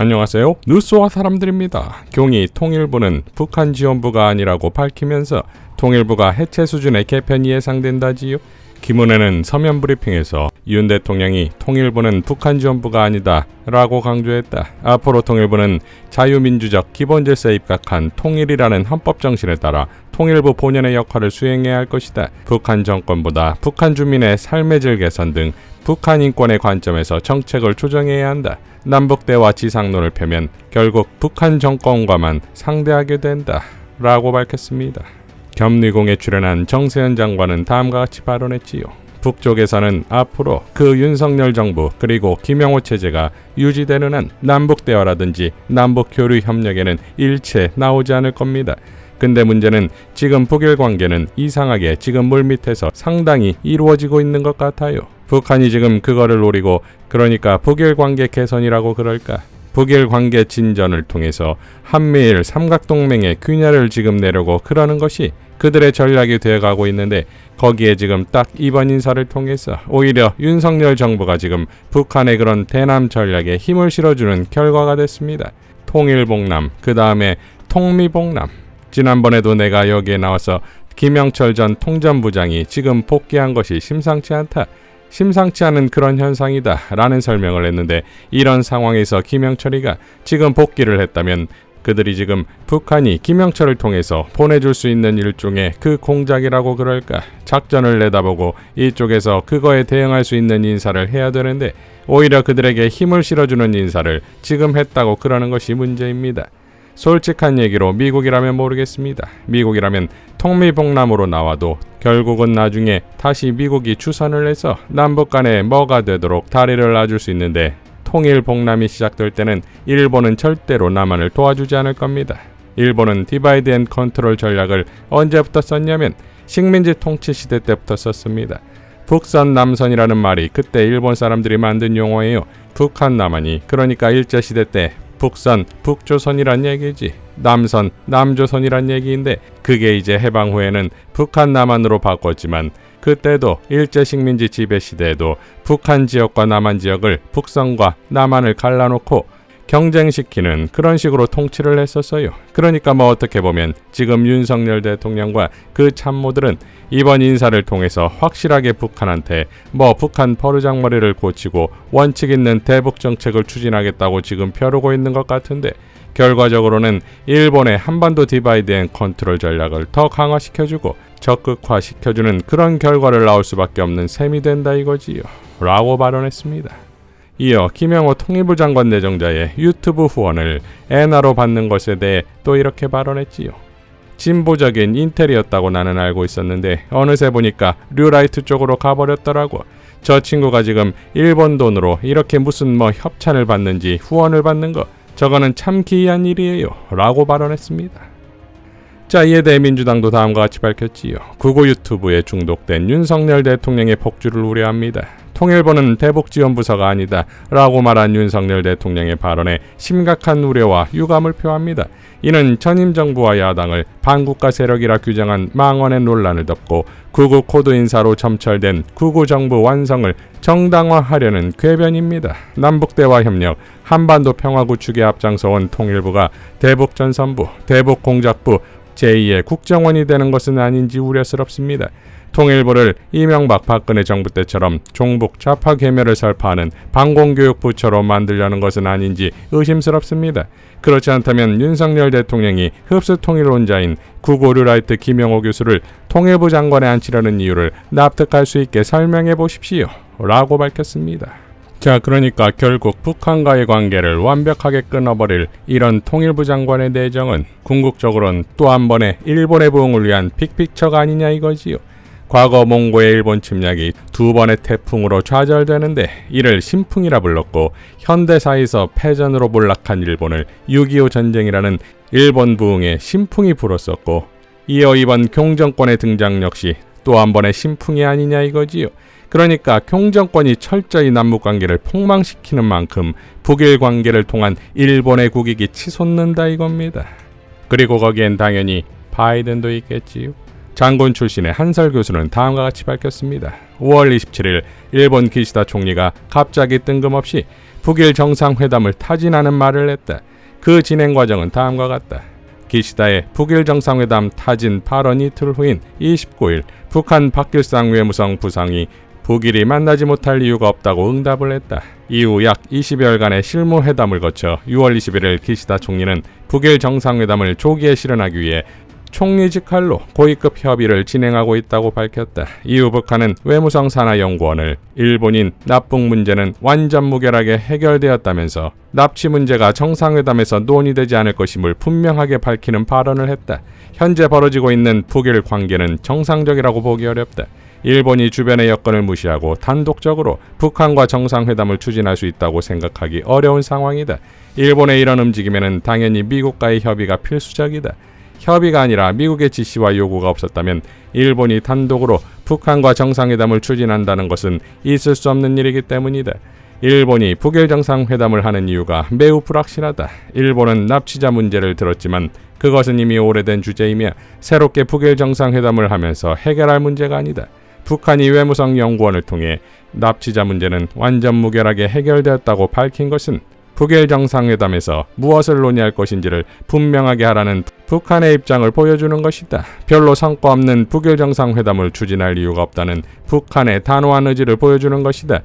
안녕하세요. 뉴스와 사람들입니다. 경위 통일부는 북한 지원부가 아니라고 밝히면서 통일부가 해체 수준의 개편이 예상된다지요. 김은혜는 서면 브리핑에서 윤 대통령이 통일부는 북한 지원부가 아니다 라고 강조했다. 앞으로 통일부는 자유민주적 기본질서에 입각한 통일이라는 헌법 정신에 따라 통일부 본연의 역할을 수행해야 할 것이다. 북한 정권보다 북한 주민의 삶의 질 개선 등 북한 인권의 관점에서 정책을 조정해야 한다. 남북대화 지상론을 펴면 결국 북한 정권과만 상대하게 된다 라고 밝혔습니다. 겸리공에 출연한 정세현 장관은 다음과 같이 발언했지요. 북쪽에서는 앞으로 그 윤석열 정부 그리고 김영호 체제가 유지되는 한 남북대화라든지 남북교류협력에는 일체 나오지 않을 겁니다. 근데 문제는 지금 북일 관계는 이상하게 지금 물밑에서 상당히 이루어지고 있는 것 같아요. 북한이 지금 그거를 노리고 그러니까 북일 관계 개선이라고 그럴까? 북일 관계 진전을 통해서 한미일 삼각동맹의 균열을 지금 내려고 그러는 것이 그들의 전략이 되어가고 있는데 거기에 지금 딱 이번 인사를 통해서 오히려 윤석열 정부가 지금 북한의 그런 대남 전략에 힘을 실어주는 결과가 됐습니다. 통일봉남, 그 다음에 통미봉남. 지난번에도 내가 여기에 나와서 김영철 전 통전부장이 지금 복귀한 것이 심상치 않다. 심상치 않은 그런 현상이다 라는 설명을 했는데 이런 상황에서 김영철이가 지금 복귀를 했다면 그들이 지금 북한이 김영철을 통해서 보내줄 수 있는 일종의 그 공작이라고 그럴까 작전을 내다보고 이쪽에서 그거에 대응할 수 있는 인사를 해야 되는데 오히려 그들에게 힘을 실어주는 인사를 지금 했다고 그러는 것이 문제입니다. 솔직한 얘기로 미국이라면 모르겠습니다. 미국이라면 통미봉남으로 나와도 결국은 나중에 다시 미국이 주선을 해서 남북 간에 뭐가 되도록 다리를 놔줄 수 있는데 통일봉남이 시작될 때는 일본은 절대로 남한을 도와주지 않을 겁니다. 일본은 디바이드 앤 컨트롤 전략을 언제부터 썼냐면 식민지 통치 시대 때부터 썼습니다. 북선 남선이라는 말이 그때 일본 사람들이 만든 용어예요. 북한 남한이 그러니까 일제시대 때 북선, 북조선이란 얘기지. 남선, 남조선이란 얘기인데 그게 이제 해방 후에는 북한 남한으로 바꿨지만 그때도 일제식민지 지배시대에도 북한 지역과 남한 지역을 북선과 남한을 갈라놓고 경쟁시키는 그런 식으로 통치를 했었어요. 그러니까 뭐 어떻게 보면 지금 윤석열 대통령과 그 참모들은 이번 인사를 통해서 확실하게 북한한테 북한 버르장머리를 고치고 원칙 있는 대북 정책을 추진하겠다고 지금 벼르고 있는 것 같은데 결과적으로는 일본의 한반도 디바이드 앤 컨트롤 전략을 더 강화시켜주고 적극화시켜주는 그런 결과를 나올 수밖에 없는 셈이 된다 이거지요. 라고 발언했습니다. 이어 김영호 통일부 장관 내정자의 유튜브 후원을 엔화로 받는 것에 대해 또 이렇게 발언했지요. 진보적인 인텔이었다고 나는 알고 있었는데 어느새 보니까 류라이트 쪽으로 가버렸더라고. 저 친구가 지금 일본 돈으로 이렇게 무슨 협찬을 받는지 후원을 받는 거 저거는 참 기이한 일이에요. 라고 발언했습니다. 자, 이에 대해 민주당도 다음과 같이 밝혔지요. 구구 유튜브에 중독된 윤석열 대통령의 폭주를 우려합니다. 통일부는 대북지원부서가 아니다 라고 말한 윤석열 대통령의 발언에 심각한 우려와 유감을 표합니다. 이는 전임 정부와 야당을 반국가 세력이라 규정한 망언의 논란을 덮고 구구 코드 인사로 점철된 구구 정부 완성을 정당화하려는 궤변입니다. 남북대화 협력, 한반도 평화 구축에 앞장서온 통일부가 대북전선부, 대북공작부, 제2의 국정원이 되는 것은 아닌지 우려스럽습니다. 통일부를 이명박 박근혜 정부 때처럼 종북 좌파 계멸을 설파하는 방공교육부처럼 만들려는 것은 아닌지 의심스럽습니다. 그렇지 않다면 윤석열 대통령이 흡수통일론자인 구고류라이트 김영호 교수를 통일부 장관에 앉히려는 이유를 납득할 수 있게 설명해 보십시오. 라고 밝혔습니다. 자, 그러니까 결국 북한과의 관계를 완벽하게 끊어버릴 이런 통일부 장관의 내정은 궁극적으로는 또 한 번의 일본의 부흥을 위한 빅픽처가 아니냐 이거지요. 과거 몽고의 일본 침략이 두 번의 태풍으로 좌절되는데 이를 신풍이라 불렀고 현대사에서 패전으로 몰락한 일본을 6.25 전쟁이라는 일본 부흥의 신풍이 불었었고 이어 이번 경정권의 등장 역시 또 한 번의 신풍이 아니냐 이거지요. 그러니까 경정권이 철저히 남북관계를 폭망시키는 만큼 북일 관계를 통한 일본의 국익이 치솟는다 이겁니다. 그리고 거기엔 당연히 바이든도 있겠지요. 장군 출신의 한설 교수는 다음과 같이 밝혔습니다. 5월 27일 일본 기시다 총리가 갑자기 뜬금없이 북일 정상회담을 타진하는 말을 했다. 그 진행 과정은 다음과 같다. 기시다의 북일 정상회담 타진 발언 이틀 후인 29일 북한 박길상 외무성 부상이 북일이 만나지 못할 이유가 없다고 응답을 했다. 이후 약 20여일간의 실무회담을 거쳐 6월 21일 기시다 총리는 북일 정상회담을 조기에 실현하기 위해 총리 직할로 고위급 협의를 진행하고 있다고 밝혔다. 이후 북한은 외무성 산하연구원을 일본인 납북 문제는 완전 무결하게 해결되었다면서 납치 문제가 정상회담에서 논의되지 않을 것임을 분명하게 밝히는 발언을 했다. 현재 벌어지고 있는 북일 관계는 정상적이라고 보기 어렵다. 일본이 주변의 여건을 무시하고 단독적으로 북한과 정상회담을 추진할 수 있다고 생각하기 어려운 상황이다. 일본의 이런 움직임에는 당연히 미국과의 협의가 필수적이다. 협의가 아니라 미국의 지시와 요구가 없었다면 일본이 단독으로 북한과 정상회담을 추진한다는 것은 있을 수 없는 일이기 때문이다. 일본이 북일 정상회담을 하는 이유가 매우 불확실하다. 일본은 납치자 문제를 들었지만 그것은 이미 오래된 주제이며 새롭게 북일 정상회담을 하면서 해결할 문제가 아니다. 북한이 외무성 연구원을 통해 납치자 문제는 완전 무결하게 해결되었다고 밝힌 것은 북일 정상회담에서 무엇을 논의할 것인지를 분명하게 하라는 북한의 입장을 보여주는 것이다. 별로 성과 없는 북일 정상회담을 추진할 이유가 없다는 북한의 단호한 의지를 보여주는 것이다.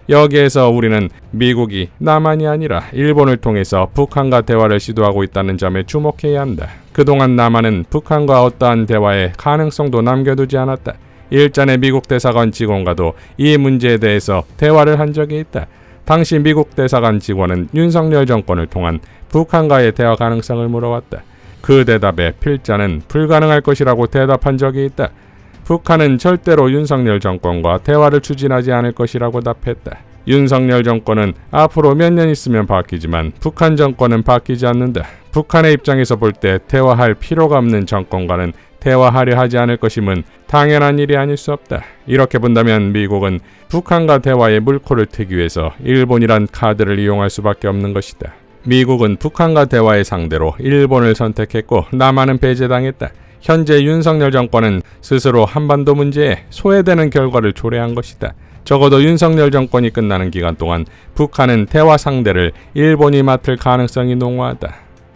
여기에서 우리는 미국이 남한이 아니라 일본을 통해서 북한과 대화를 시도하고 있다는 점에 주목해야 한다. 그동안 남한은 북한과 어떠한 대화의 가능성도 남겨두지 않았다. 일전에 미국 대사관 직원과도 이 문제에 대해서 대화를 한 적이 있다. 당시 미국 대사관 직원은 윤석열 정권을 통한 북한과의 대화 가능성을 물어왔다. 그 대답에 필자는 불가능할 것이라고 대답한 적이 있다. 북한은 절대로 윤석열 정권과 대화를 추진하지 않을 것이라고 답했다. 윤석열 정권은 앞으로 몇 년 있으면 바뀌지만 북한 정권은 바뀌지 않는다. 북한의 입장에서 볼 때 대화할 필요가 없는 정권과는 대화하려 하지 않을 것임은 당연한 일이 아닐 수 없다. 이렇게 본다면 미국은 북한과 대화에 물꼬를 트기 위해서 일본이란 카드를 이용할 수밖에 없는 것이다. 미국은 북한과 대화의 상대로 일본을 선택했고 남한은 배제당했다. 현재 윤석열 정권은 스스로 한반도 문제에 소외되는 결과를 초래한 것이다. 적어도 윤석열 정권이 끝나는 기간 동안 북한은 대화 상대를 일본이 맡을 가능성이 농후하다.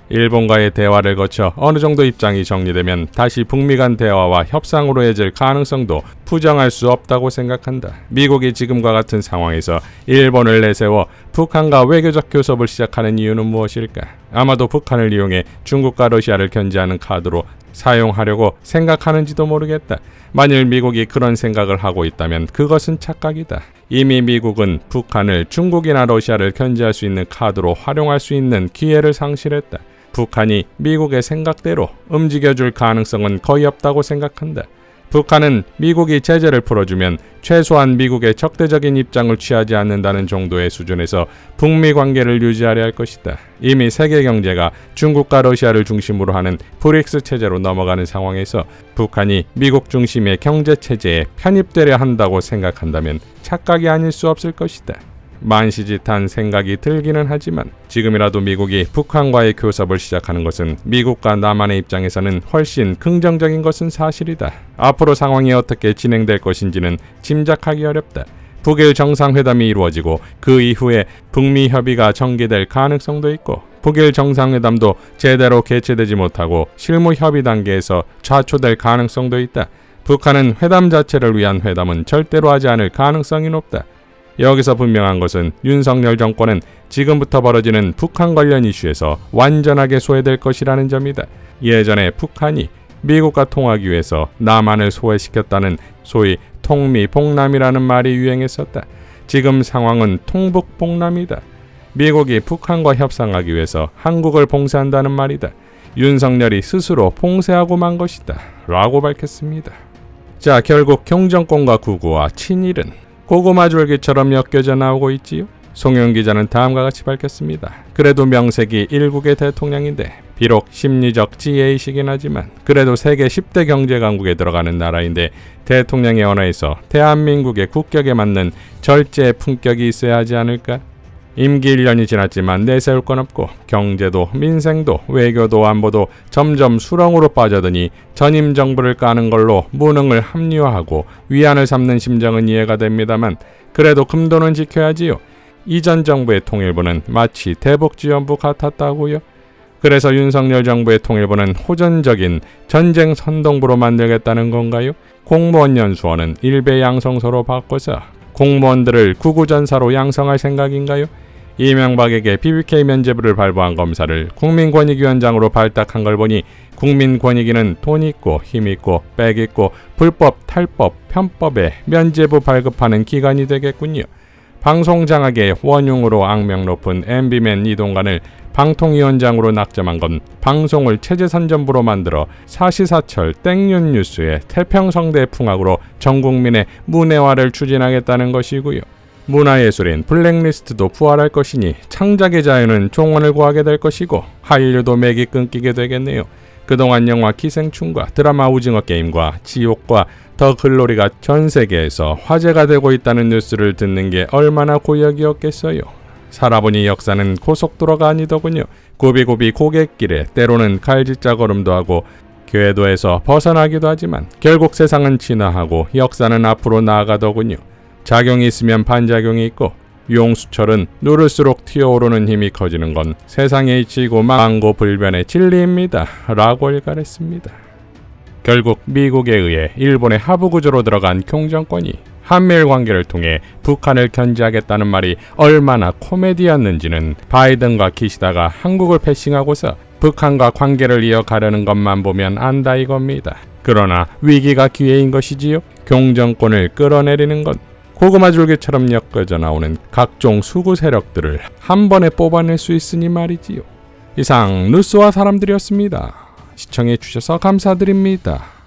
일본과의 대화를 거쳐 어느 정도 입장이 정리되면 다시 북미 간 대화와 협상으로 이어질 가능성도 부정할 수 없다고 생각한다. 미국이 지금과 같은 상황에서 일본을 내세워 북한과 외교적 교섭을 시작하는 이유는 무엇일까? 아마도 북한을 이용해 중국과 러시아를 견제하는 카드로 사용하려고 생각하는지도 모르겠다. 만일 미국이 그런 생각을 하고 있다면 그것은 착각이다. 이미 미국은 북한을 중국이나 러시아를 견제할 수 있는 카드로 활용할 수 있는 기회를 상실했다. 북한이 미국의 생각대로 움직여줄 가능성은 거의 없다고 생각한다. 북한은 미국이 제재를 풀어주면 최소한 미국의 적대적인 입장을 취하지 않는다는 정도의 수준에서 북미 관계를 유지하려 할 것이다. 이미 세계 경제가 중국과 러시아를 중심으로 하는 브릭스 체제로 넘어가는 상황에서 북한이 미국 중심의 경제 체제에 편입되려 한다고 생각한다면 착각이 아닐 수 없을 것이다. 만시짓한 생각이 들기는 하지만 지금이라도 미국이 북한과의 교섭을 시작하는 것은 미국과 남한의 입장에서는 훨씬 긍정적인 것은 사실이다. 앞으로 상황이 어떻게 진행될 것인지는 짐작하기 어렵다. 북일 정상회담이 이루어지고 그 이후에 북미 협의가 전개될 가능성도 있고 북일 정상회담도 제대로 개최되지 못하고 실무 협의 단계에서 좌초될 가능성도 있다. 북한은 회담 자체를 위한 회담은 절대로 하지 않을 가능성이 높다. 여기서 분명한 것은 윤석열 정권은 지금부터 벌어지는 북한 관련 이슈에서 완전하게 소외될 것이라는 점이다. 예전에 북한이 미국과 통하기 위해서 남한을 소외시켰다는 소위 통미봉남이라는 말이 유행했었다. 지금 상황은 통북봉남이다. 미국이 북한과 협상하기 위해서 한국을 봉쇄한다는 말이다. 윤석열이 스스로 봉쇄하고 만 것이다. 라고 밝혔습니다. 자, 결국 경정권과 구구와 친일은 고구마 줄기처럼 엮여져 나오고 있지요. 송영 기자는 다음과 같이 밝혔습니다. 그래도 명색이 일국의 대통령인데 비록 심리적 지혜이시긴 하지만 그래도 세계 10대 경제 강국에 들어가는 나라인데 대통령의 언어에서 대한민국의 국격에 맞는 절제의 품격이 있어야 하지 않을까? 임기 1년이 지났지만 내세울 건 없고 경제도 민생도 외교도 안보도 점점 수렁으로 빠져드니 전임 정부를 까는 걸로 무능을 합리화하고 위안을 삼는 심정은 이해가 됩니다만 그래도 금도는 지켜야지요. 이전 정부의 통일부는 마치 대북지원부 같았다고요. 그래서 윤석열 정부의 통일부는 호전적인 전쟁 선동부로 만들겠다는 건가요? 공무원 연수원은 일베 양성소로 바꿔서 공무원들을 구구전사로 양성할 생각인가요? 이명박에게 BBK 면죄부를 발부한 검사를 국민권익위원장으로 발탁한 걸 보니 국민권익위는 돈 있고 힘 있고 빽 있고 불법, 탈법, 편법에 면죄부 발급하는 기관이 되겠군요. 방송장악의 원흉으로 악명 높은 MB맨 이동관을 방통위원장으로 낙점한 건 방송을 체제선전부로 만들어 사시사철 땡윤 뉴스의 태평성대 풍악으로 전국민의 문해화를 추진하겠다는 것이고요. 문화예술인 블랙리스트도 부활할 것이니 창작의 자유는 종언을 구하게 될 것이고 한류도 맥이 끊기게 되겠네요. 그동안 영화 기생충과 드라마 오징어 게임과 지옥과 더 글로리가 전 세계에서 화제가 되고 있다는 뉴스를 듣는 게 얼마나 고역이었겠어요. 살아보니 역사는 고속도로가 아니더군요. 굽이굽이 고갯길에 때로는 갈짓자 걸음도 하고 궤도에서 벗어나기도 하지만 결국 세상은 진화하고 역사는 앞으로 나아가더군요. 작용이 있으면 반작용이 있고 용수철은 누를수록 튀어오르는 힘이 커지는 건 세상의 이치고 망고불변의 진리입니다. 라고 일갈했습니다. 결국 미국에 의해 일본의 하부구조로 들어간 교정권이 한미일 관계를 통해 북한을 견제하겠다는 말이 얼마나 코미디였는지는 바이든과 기시다가 한국을 패싱하고서 북한과 관계를 이어가려는 것만 보면 안다 이겁니다. 그러나 위기가 기회인 것이지요. 교정권을 끌어내리는 것. 고구마 줄기처럼 엮어져 나오는 각종 수구 세력들을 한 번에 뽑아낼 수 있으니 말이지요. 이상 뉴스와 사람들이었습니다. 시청해 주셔서 감사드립니다.